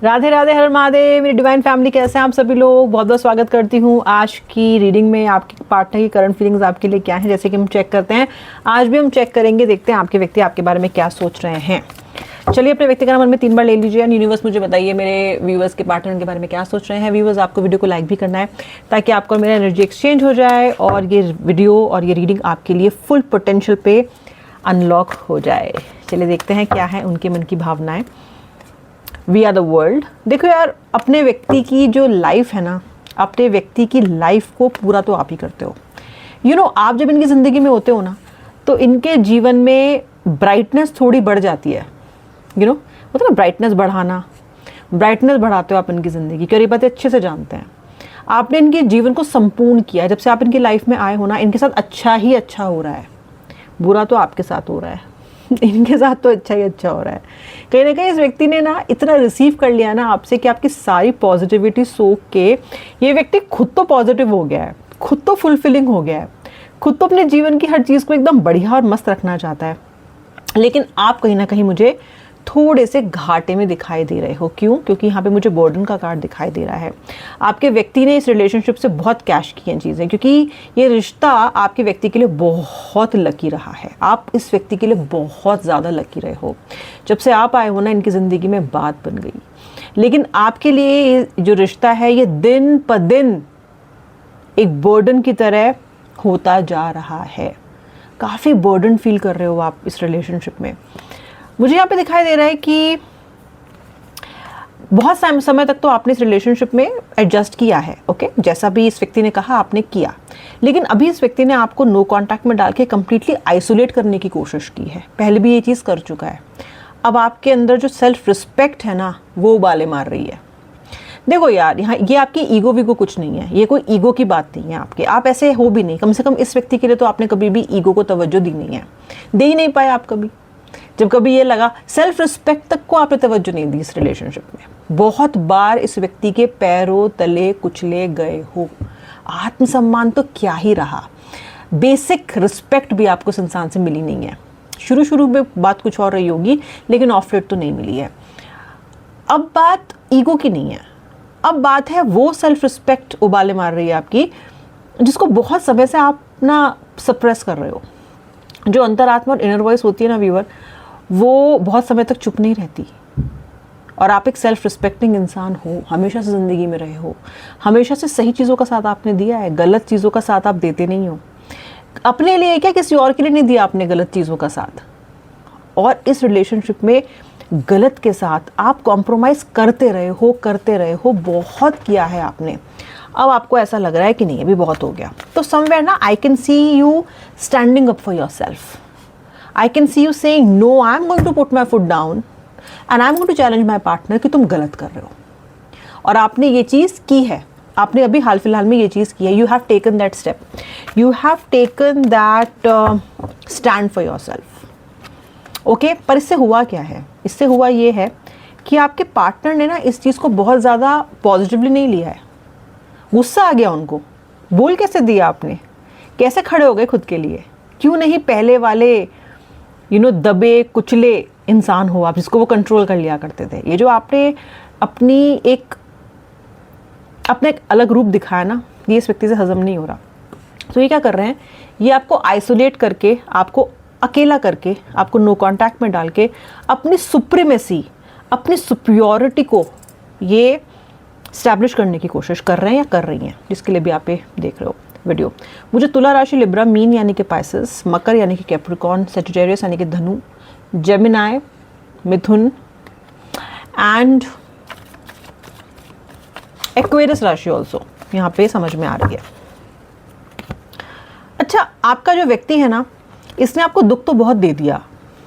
राधे राधे, हर महादेव। मेरी divine family, कैसे हैं आप सभी लोग? बहुत बहुत स्वागत करती हूँ आज की रीडिंग में। आपके पार्टनर की करंट फीलिंग्स आपके लिए क्या है, जैसे कि हम चेक करते हैं। आज भी हम चेक करेंगे, देखते हैं आपके व्यक्ति आपके बारे में क्या सोच रहे हैं। चलिए, अपने व्यक्ति का मन में 3 बार ले लीजिए। यूनिवर्स मुझे बताइए मेरे व्यूवर्स के पार्टनर के बारे में क्या सोच रहे हैं। व्यूवर्स, आपको वीडियो को लाइक भी करना है ताकि आपको मेरा एनर्जी एक्सचेंज हो जाए और ये वीडियो और ये रीडिंग आपके लिए फुल पोटेंशियल पे अनलॉक हो जाए। चलिए देखते हैं क्या है उनके मन की भावनाएं। We are the world. देखो यार, अपने व्यक्ति की जो लाइफ है ना, अपने व्यक्ति की लाइफ को पूरा तो आप ही करते हो। आप जब इनकी ज़िंदगी में होते हो ना, तो इनके जीवन में ब्राइटनेस थोड़ी बढ़ जाती है। मतलब ब्राइटनेस बढ़ाना, ब्राइटनेस बढ़ाते हो आप इनकी ज़िंदगी की, और ये बातें अच्छे से जानते हैं। आपने इनके जीवन को संपूर्ण किया। जब से आप इनकी लाइफ में आए हो ना, इनके साथ अच्छा ही अच्छा हो रहा है। बुरा तो आपके साथ हो रहा है इनके साथ तो अच्छा ही अच्छा हो रहा है। कहीं ना कहीं इस व्यक्ति ने ना इतना रिसीव कर लिया ना आपसे कि आपकी सारी पॉजिटिविटी सोख के ये व्यक्ति खुद तो पॉजिटिव हो गया है, खुद तो फुलफिलिंग हो गया है, खुद तो अपने जीवन की हर चीज़ को एकदम बढ़िया और मस्त रखना चाहता है। लेकिन आप कहीं ना कहीं मुझे थोड़े से घाटे में दिखाई दे रहे हो। क्यों? क्योंकि यहाँ पे मुझे बर्डन का कार्ड दिखाई दे रहा है। आपके व्यक्ति ने इस रिलेशनशिप से बहुत कैश की हैं चीज़ें, क्योंकि ये रिश्ता आपके व्यक्ति के लिए बहुत लकी रहा है। आप इस व्यक्ति के लिए बहुत ज़्यादा लकी रहे हो। जब से आप आए हो ना, इनकी ज़िंदगी में बात बन गई। लेकिन आपके लिए ये जो रिश्ता है, ये दिन प दिन एक बर्डन की तरह होता जा रहा है। काफ़ी बर्डन फील कर रहे हो आप इस रिलेशनशिप में। मुझे यहाँ पे दिखाई दे रहा है कि बहुत समय तक तो आपने इस रिलेशनशिप में एडजस्ट किया है। ओके, जैसा भी इस व्यक्ति ने कहा आपने किया। लेकिन अभी इस व्यक्ति ने आपको नो कांटेक्ट में डाल के कम्प्लीटली आइसोलेट करने की कोशिश की है। पहले भी ये चीज़ कर चुका है। अब आपके अंदर जो सेल्फ रिस्पेक्ट है ना, वो उबाले मार रही है। देखो यार, यहाँ ये आपकी ईगो वीगो कुछ नहीं है। ये कोई ईगो की बात नहीं है आपकी। आप ऐसे हो भी नहीं। कम से कम इस व्यक्ति के लिए तो आपने कभी भी ईगो को तवज्जो दी नहीं है, दे ही नहीं पाए आप कभी। जब कभी ये लगा, सेल्फ रिस्पेक्ट तक को आपने तवज्जो नहीं दी इस रिलेशनशिप में। बहुत बार इस व्यक्ति के पैरों तले कुचले गए हो। आत्मसम्मान तो क्या ही रहा, बेसिक रिस्पेक्ट भी आपको इस इंसान से मिली नहीं है। शुरू में बात कुछ और रही होगी, लेकिन ऑफ लेट तो नहीं मिली है। अब बात ईगो की नहीं है, अब बात है वो सेल्फ रिस्पेक्ट उबाले मार रही है आपकी, जिसको बहुत समय से आप ना सप्रेस कर रहे हो। जो अंतरात्मा और इनर वॉइस होती है ना व्यूअर, वो बहुत समय तक चुप नहीं रहती। और आप एक सेल्फ रिस्पेक्टिंग इंसान हो, हमेशा से ज़िंदगी में रहे हो, हमेशा से सही चीज़ों का साथ आपने दिया है, गलत चीज़ों का साथ आप देते नहीं हो। अपने लिए क्या, किसी और के लिए नहीं दिया आपने गलत चीज़ों का साथ। और इस रिलेशनशिप में गलत के साथ आप कॉम्प्रोमाइज़ करते रहे हो, बहुत किया है आपने। अब आपको ऐसा लग रहा है कि नहीं, अभी बहुत हो गया। तो समवेयर ना, I can see you standing up for yourself. I can see you saying no, I am going to put my foot down and I am going to challenge my partner कि तुम गलत कर रहे हो। और आपने ये चीज़ की है, आपने अभी हाल फिलहाल में ये चीज़ की है। You have taken that step, you have taken that stand for your self. Okay, पर इससे हुआ क्या है? इससे हुआ ये है कि आपके पार्टनर ने ना इस चीज़ को बहुत ज़्यादा पॉजिटिवली नहीं लिया है। गुस्सा आ गया उनको। बोल कैसे दिया आपने? कैसे खड़े हो गए खुद के लिए? क्यों नहीं पहले वाले दबे कुचले इंसान हो आप, जिसको वो कंट्रोल कर लिया करते थे। ये जो आपने अपना एक अलग रूप दिखाया ना, ये इस व्यक्ति से हजम नहीं हो रहा। तो ये क्या कर रहे हैं, ये आपको आइसोलेट करके, आपको अकेला करके, आपको नो कांटेक्ट में डाल के अपनी सुप्रीमेसी, अपनी सुपियोरिटी को ये स्टैब्लिश करने की कोशिश कर रहे हैं या कर रही हैं, जिसके लिए भी आप ये देख रहे हो वीडियो। मुझे तुला राशि, लिब्रा, मीन यानी कि पाइसेस, मकर यानी कि कैप्रिकॉर्न, सेजिटेरियस यानी कि धनु, जेमिनाई, मिथुन एंड एक्वेरियस राशि ऑल्सो यहाँ पे समझ में आ रही है। अच्छा, आपका जो व्यक्ति है ना, इसने आपको दुख तो बहुत दे दिया,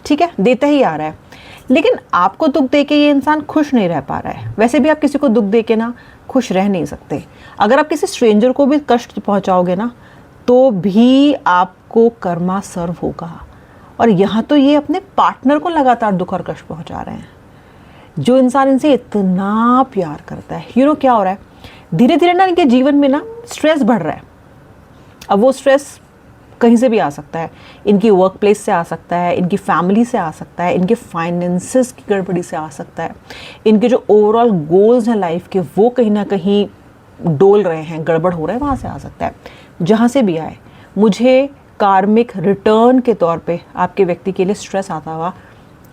ठीक है, देता ही आ रहा है। लेकिन आपको दुख दे के ये इंसान खुश नहीं रह पा रहा है। वैसे भी आप किसी को दुख दे के ना खुश रह नहीं सकते। अगर आप किसी स्ट्रेंजर को भी कष्ट पहुंचाओगे ना, तो भी आपको कर्मा सर्व होगा। और यहाँ तो ये अपने पार्टनर को लगातार दुख और कष्ट पहुंचा रहे हैं। जो इंसान इनसे इतना प्यार करता है, क्या हो रहा है, धीरे धीरे ना इनके जीवन में ना स्ट्रेस बढ़ रहा है। अब वो स्ट्रेस कहीं से भी आ सकता है, इनकी वर्क प्लेस से आ सकता है, इनकी फैमिली से आ सकता है, इनके फाइनेंसेस की गड़बड़ी से आ सकता है, इनके जो ओवरऑल गोल्स हैं लाइफ के वो कहीं ना कहीं डोल रहे हैं, गड़बड़ हो रहा है, वहाँ से आ सकता है। जहाँ से भी आए, मुझे कार्मिक रिटर्न के तौर पे आपके व्यक्ति के लिए स्ट्रेस आता हुआ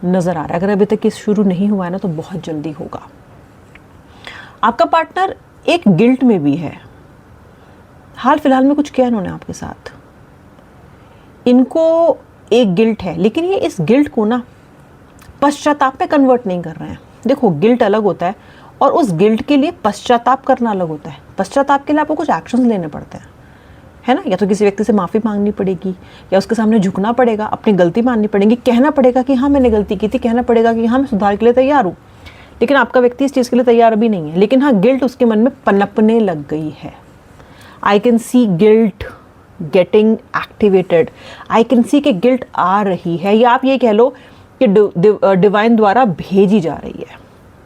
नज़र आ रहा है। अगर अभी तक ये शुरू नहीं हुआ है ना तो बहुत जल्दी होगा। आपका पार्टनर एक गिल्ट में भी है, हाल फिलहाल में कुछ किया इन्होंने आपके साथ, इनको एक गिल्ट है, लेकिन ये इस गिल्ट को ना पश्चाताप में कन्वर्ट नहीं कर रहे हैं। देखो, गिल्ट अलग होता है और उस गिल्ट के लिए पश्चाताप करना अलग होता है। पश्चाताप के लिए आपको कुछ एक्शंस लेने पड़ते हैं, है ना। या तो किसी व्यक्ति से माफ़ी मांगनी पड़ेगी, या उसके सामने झुकना पड़ेगा, अपनी गलती माननी पड़ेगी, कहना पड़ेगा कि हाँ मैंने गलती की थी, कहना पड़ेगा कि हाँ मैं सुधार के लिए तैयार हूँ। लेकिन आपका व्यक्ति इस चीज़ के लिए तैयार अभी नहीं है, लेकिन हाँ गिल्ट उसके मन में पनपने लग गई है। आई can C guilt getting activated, I can सी कि गिल्ट आ रही है, या आप ये कह लो कि डिवाइन द्वारा भेजी जा रही है,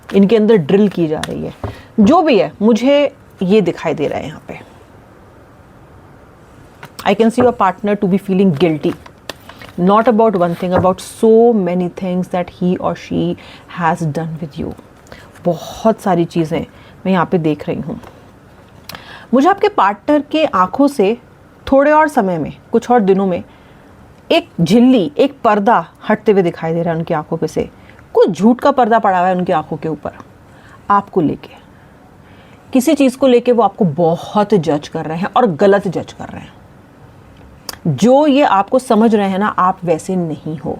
इनके अंदर ड्रिल की जा रही है। जो भी है, मुझे ये दिखाई दे रहा है यहाँ पे। I can see your partner to be feeling guilty, not about one thing, about so many things that he or she has done with you. बहुत सारी चीज़ें मैं यहाँ पे देख रही हूँ। मुझे आपके पार्टनर के आँखों से थोड़े और समय में, कुछ और दिनों में, एक झिल्ली, एक पर्दा हटते हुए दिखाई दे रहा है उनकी आँखों पे से। कुछ झूठ का पर्दा पड़ा हुआ है उनकी आँखों के ऊपर, आपको लेके, किसी चीज़ को लेके वो आपको बहुत जज कर रहे हैं और गलत जज कर रहे हैं। जो ये आपको समझ रहे हैं ना, आप वैसे नहीं हो।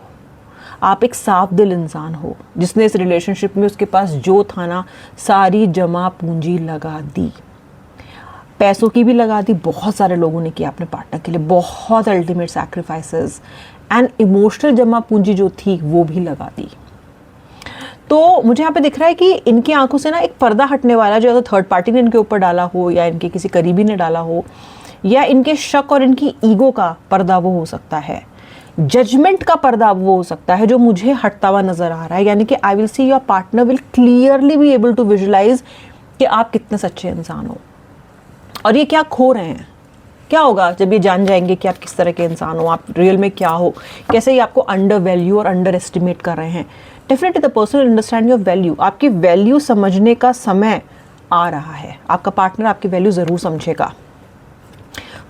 आप एक साफ दिल इंसान हो जिसने इस रिलेशनशिप में उसके पास जो था ना सारी जमा पूंजी लगा दी, पैसों की भी लगा दी, बहुत सारे लोगों ने किया अपने पार्टनर के लिए, बहुत अल्टीमेट सैक्रिफाइसेस, एंड इमोशनल जमा पूंजी जो थी वो भी लगा दी। तो मुझे यहाँ पे दिख रहा है कि इनकी आंखों से ना एक पर्दा हटने वाला, जो थर्ड पार्टी ने इनके ऊपर डाला हो या इनके किसी करीबी ने डाला हो, या इनके शक और इनकी ईगो का पर्दा वो हो सकता है, जजमेंट का पर्दा वो हो सकता है, जो मुझे हटता हुआ नजर आ रहा है। यानी कि I will see your partner will clearly be able to visualise कि आप कितने सच्चे इंसान हो और ये क्या खो रहे हैं। क्या होगा जब ये जान जाएंगे कि आप किस तरह के इंसान हो, आप रियल में क्या हो, कैसे ये आपको अंडर वैल्यू और अंडर एस्टिमेट कर रहे हैं। Definitely the person will understand your value. आपकी वैल्यू समझने का समय आ रहा है, आपका पार्टनर आपकी वैल्यू ज़रूर समझेगा।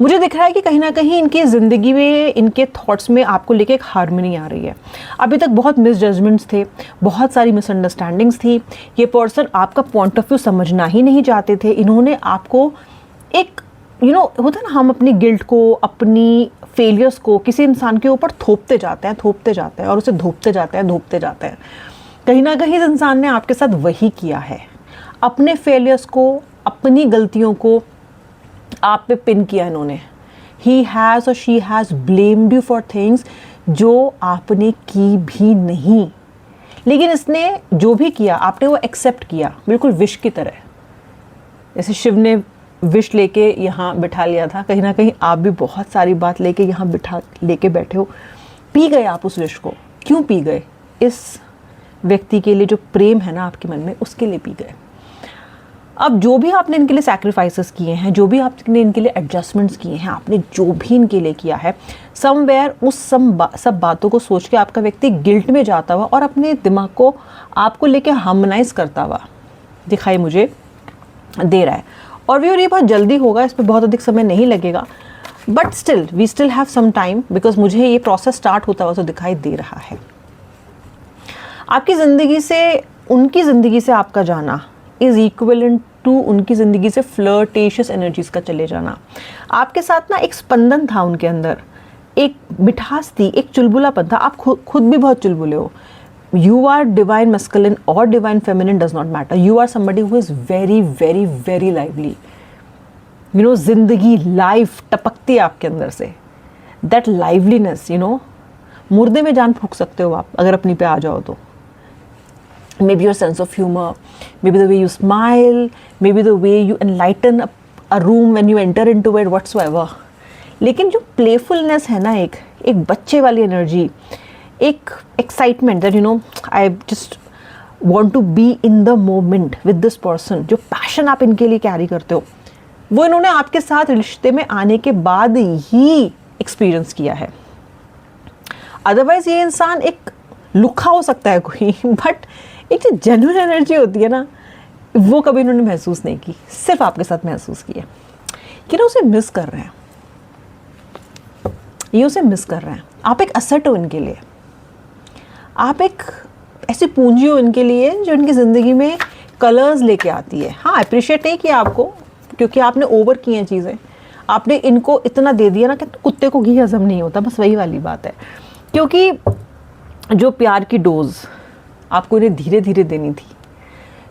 मुझे दिख रहा है कि कहीं ना कहीं इनकी ज़िंदगी में, इनके थॉट्स में आपको लेके एक हार्मनी आ रही है। अभी तक बहुत मिसजजमेंट्स थे, बहुत सारी मिसअंडरस्टैंडिंग्स थी। ये पर्सन आपका पॉइंट ऑफ व्यू समझना ही नहीं चाहते थे। इन्होंने आपको एक होता है ना, हम अपनी गिल्ट को, अपनी फेलियर्स को किसी इंसान के ऊपर थोपते जाते हैं और उसे धोपते जाते हैं। कहीं ना कहीं इस इंसान ने आपके साथ वही किया है, अपने फेलियर्स को, अपनी गलतियों को आप पे पिन किया इन्होंने। ही हैज़ और she has blamed you for things जो आपने की भी नहीं, लेकिन इसने जो भी किया आपने वो एक्सेप्ट किया, बिल्कुल विश की तरह। जैसे शिव ने विश लेके यहाँ बिठा लिया था, कहीं ना कहीं आप भी बहुत सारी बात लेके यहाँ लेके बैठे हो। पी गए आप उस विश को। क्यों पी गए? इस व्यक्ति के लिए जो प्रेम है ना आपके मन में, उसके लिए पी गए। अब जो भी आपने इनके लिए सैक्रिफाइसेस किए हैं, जो भी आपने इनके लिए एडजस्टमेंट्स किए हैं, आपने जो भी इनके लिए किया है, समवेयर उस सब बातों को सोच के आपका व्यक्ति गिल्ट में जाता हुआ और अपने दिमाग को आपको लेके हार्मोनाइज करता हुआ दिखाई मुझे दे रहा है। और ये बहुत जल्दी होगा, इस पर बहुत अधिक समय नहीं लगेगा, but still we still have some time, because मुझे ये प्रोसेस स्टार्ट होता हुआ तो दिखाई दे रहा है। आपकी ज़िंदगी से, उनकी ज़िंदगी से आपका जाना इज़ इक्विवेलेंट टू उनकी ज़िंदगी से फ्लर्टेशियस एनर्जीज़ का चले जाना। आपके साथ ना एक स्पंदन था उनके अंदर, एक मिठास थी, एक चुलबुलापन था। आप खुद भी बहुत चुलबुले हो। You are divine masculine or divine feminine does not matter. You are somebody who is very, very, very lively. ज़िंदगी, लाइफ टपकती है आपके अंदर से। That liveliness, मुर्दे में जान फूंक सकते हो आप अगर अपनी पे आ जाओ तो। Maybe your sense of humor, maybe the way you smile, maybe the way you enlighten a room when you enter into it, whatsoever. लेकिन जो playfulness है ना, एक बच्चे वाली एनर्जी, एक excitement that I just want to be in the moment with this person, जो passion आप इनके लिए कैरी करते हो, वो इन्होंने आपके साथ रिश्ते में आने के बाद ही एक्सपीरियंस किया है। अदरवाइज ये इंसान एक लुखा हो सकता है कोई, बट एक जो जेन्युइन एनर्जी होती है ना, वो कभी इन्होंने महसूस नहीं की, सिर्फ आपके साथ महसूस की है कि ना उसे मिस कर रहे हैं, ये उसे मिस कर रहे हैं। आप एक असट हो इनके लिए, आप एक ऐसी पूंजी हो इनके लिए जो इनकी ज़िंदगी में कलर्स लेके आती है। हाँ, अप्रिशिएट नहीं किया आपको, क्योंकि आपने ओवर की हैं चीज़ें, आपने इनको इतना दे दिया ना कि कुत्ते को घी हजम नहीं होता, बस वही वाली बात है। क्योंकि जो प्यार की डोज आपको इन्हें धीरे धीरे देनी थी,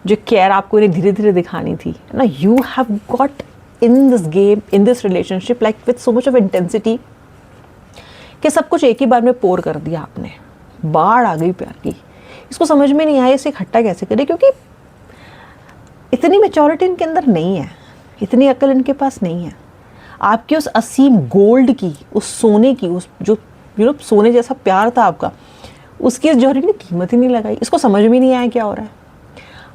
जो केयर आपको इन्हें धीरे धीरे दिखानी थी ना, you have got in this game, in this relationship like with so much of intensity कि सब कुछ एक ही बार में पोर कर दिया आपने, बाढ़ आ गई प्यार की। इसको समझ में नहीं आया इसे इकट्ठा कैसे करें, क्योंकि इतनी मैच्योरिटी इनके अंदर नहीं है, इतनी अक्ल इनके पास नहीं है। आपकी उस असीम गोल्ड की, उस सोने की, उस जो सोने जैसा प्यार था आपका, उसकी इस जौहरी ने कीमत ही नहीं लगाई। इसको समझ में नहीं आया क्या हो रहा है।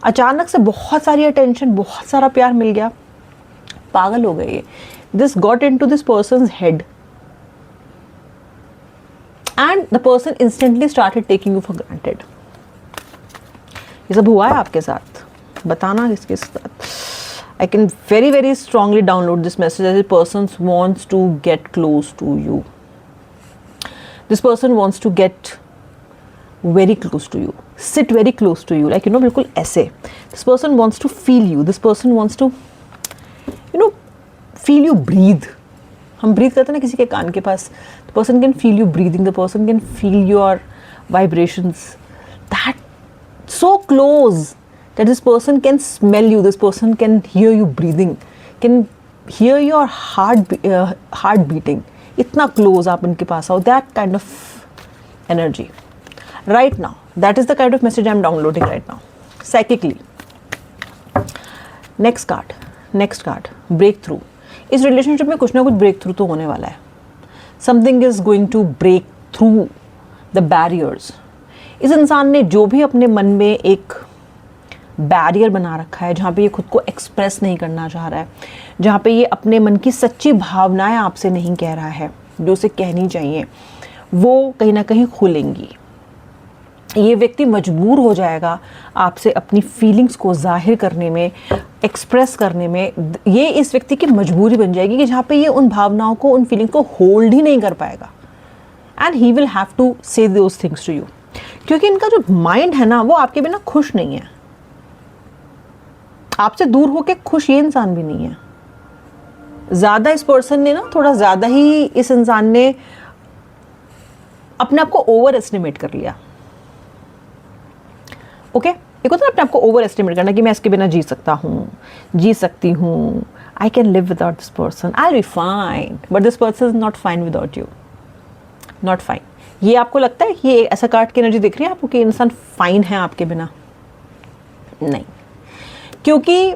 अचानक से बहुत सारी अटेंशन, बहुत सारा प्यार मिल गया, पागल हो गए। This got into this person's head and the person instantly started taking you for granted. ये सब हुआ है आपके साथ, बताना किसके साथ। I can very very strongly download this message as a person wants to get close to you. This person wants to get very close to you, sit very close to you, like बिल्कुल ऐसे। This person wants to feel you. This person wants to feel you breathe. हम breathe करते हैं ना किसी के कान के पास, the person can feel you breathing, the person can feel your vibrations, that so close that this person can smell you, this person can hear you breathing, can hear your heart beating. इतना close आप इनके पास आओ, that kind of energy right now, that is the kind of message I am downloading right now psychically. next card breakthrough. इस relationship में कुछ ना कुछ break through तो होने वाला है। Something is going to break through the barriers. इस इंसान ने जो भी अपने मन में एक बैरियर बना रखा है, जहाँ पे ये खुद को एक्सप्रेस नहीं करना चाह रहा है, जहाँ पे ये अपने मन की सच्ची भावनाएं आपसे नहीं कह रहा है जो उसे कहनी चाहिए, वो कहीं ना कहीं खुलेंगी। ये व्यक्ति मजबूर हो जाएगा आपसे अपनी फीलिंग्स को जाहिर करने में, एक्सप्रेस करने में। ये इस व्यक्ति की मजबूरी बन जाएगी कि जहाँ पे ये उन भावनाओं को, उन फीलिंग को होल्ड ही नहीं कर पाएगा, and he will have to say those things to you. क्योंकि इनका जो माइंड है ना, वो आपके बिना खुश नहीं है। आपसे दूर होके खुश ये इंसान भी नहीं है। ज़्यादा इस पर्सन ने ना, थोड़ा ज़्यादा ही इस इंसान ने अपने आप को ओवर एस्टिमेट कर लिया। ओके, एक होता है अपने आप को ओवर एस्टिमेट करना कि मैं इसके बिना जी सकता हूँ, जी सकती हूँ, I can live without this person, I will be fine, but this person is not fine without you, not fine. ये आपको लगता है कि ये ऐसा कार्ड की एनर्जी दिख रही है आपको कि इंसान फाइन है आपके बिना? नहीं, क्योंकि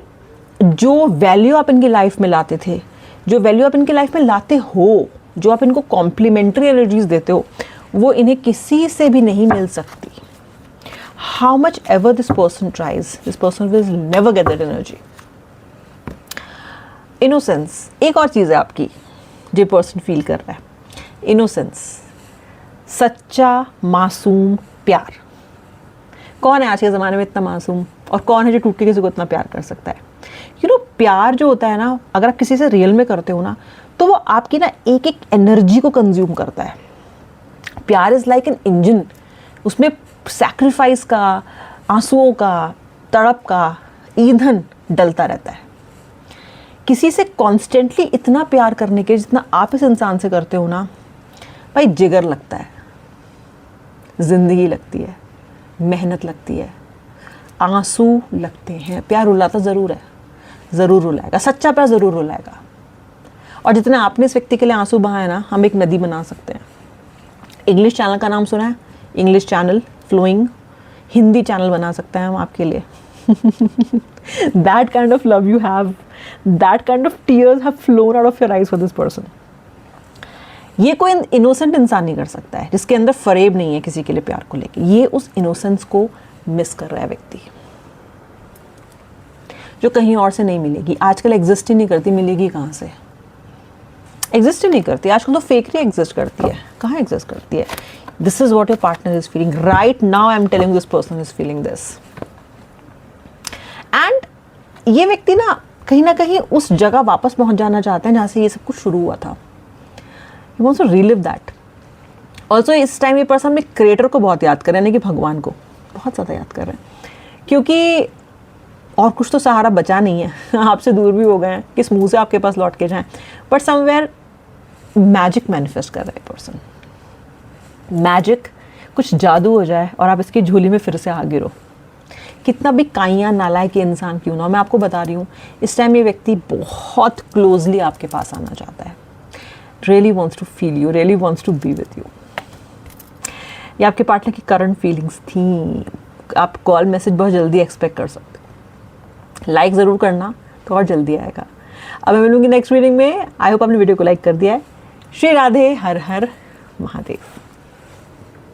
जो वैल्यू आप इनकी लाइफ में लाते थे, जो वैल्यू आप इनकी लाइफ में लाते हो, जो आप इनको कॉम्प्लीमेंट्री एनर्जीज देते हो, वो इन्हें किसी से भी नहीं मिल सकती। How much ever this person tries, this person will never get that energy. Innocence एक और चीज़ है आपकी जो पर्सन फील कर रहा है। Innocence, सच्चा मासूम प्यार। कौन है आज के ज़माने में इतना मासूम, और कौन है जो टूट के किसी को इतना प्यार कर सकता है? प्यार जो होता है ना, अगर आप किसी से रियल में करते हो ना, तो वो आपकी ना एक एक एनर्जी को कंज्यूम करता है। प्यार इज़ लाइक एन इंजन, उसमें सैक्रिफाइस का, आंसुओं का, तड़प का ईंधन डलता रहता है। किसी से कॉन्स्टेंटली इतना प्यार करने के जितना आप इस इंसान से करते हो ना, भाई जिगर लगता है, जिंदगी लगती है, मेहनत लगती है, आंसू लगते हैं। प्यार रुलाता ज़रूर है, ज़रूर रुलाएगा, सच्चा प्यार ज़रूर रुलाएगा। और जितने आपने इस व्यक्ति के लिए आंसू बहाए ना, हम एक नदी बना सकते हैं। इंग्लिश चैनल का नाम सुना है? English channel flowing, Hindi channel बना सकते हैं हम आपके लिए। That kind of love you have, that kind of tears have flown out of your eyes for this person. ये कोई इनोसेंट इंसान नहीं कर सकता है जिसके अंदर फरेब नहीं है किसी के लिए प्यार को लेके। ये उस इनोसेंस को मिस कर रहा है व्यक्ति, जो कहीं और से नहीं मिलेगी। आजकल एग्जिस्ट ही नहीं करती, मिलेगी कहाँ से? एग्जिस्ट ही नहीं करती। आजकल तो फेकरी एग्जिस्ट करती है, कहाँ एग्जिस्ट करती है। This is what your partner is feeling right now, I am telling this person is feeling this. And ये व्यक्ति ना कहीं उस जगह वापस पहुंच जाना चाहते हैं जहाँ से ये सब कुछ शुरू हुआ था। You wants to relive that. Also इस टाइम ये पर्सन अपने क्रिएटर को बहुत याद कर रहे हैं, कि भगवान को बहुत ज़्यादा याद कर रहे हैं, क्योंकि और कुछ तो सहारा बचा नहीं है। आपसे दूर भी हो गए हैं, किस मुंह से आपके पास लौट के जाएं। बट समवेयर मैजिक मैनिफेस्ट कर रहा है पर्सन, मैजिक, कुछ जादू हो जाए और आप इसकी झोली में फिर से आ गिरो। कितना भी काइयाँ नालायक ये इंसान क्यों ना, मैं आपको बता रही हूँ, इस टाइम ये व्यक्ति बहुत क्लोजली आपके पास आना चाहता है। Really wants to feel you, really wants to be with you. ये आपके पार्टनर की करंट फीलिंग्स थी। आप कॉल मैसेज बहुत जल्दी एक्सपेक्ट कर सकते हो। लाइक ज़रूर करना तो और जल्दी आएगा। अब मैं मिलूंगी नेक्स्ट रीडिंग में। आई होप आपने वीडियो को लाइक कर दिया है। श्री राधे, हर हर महादेव।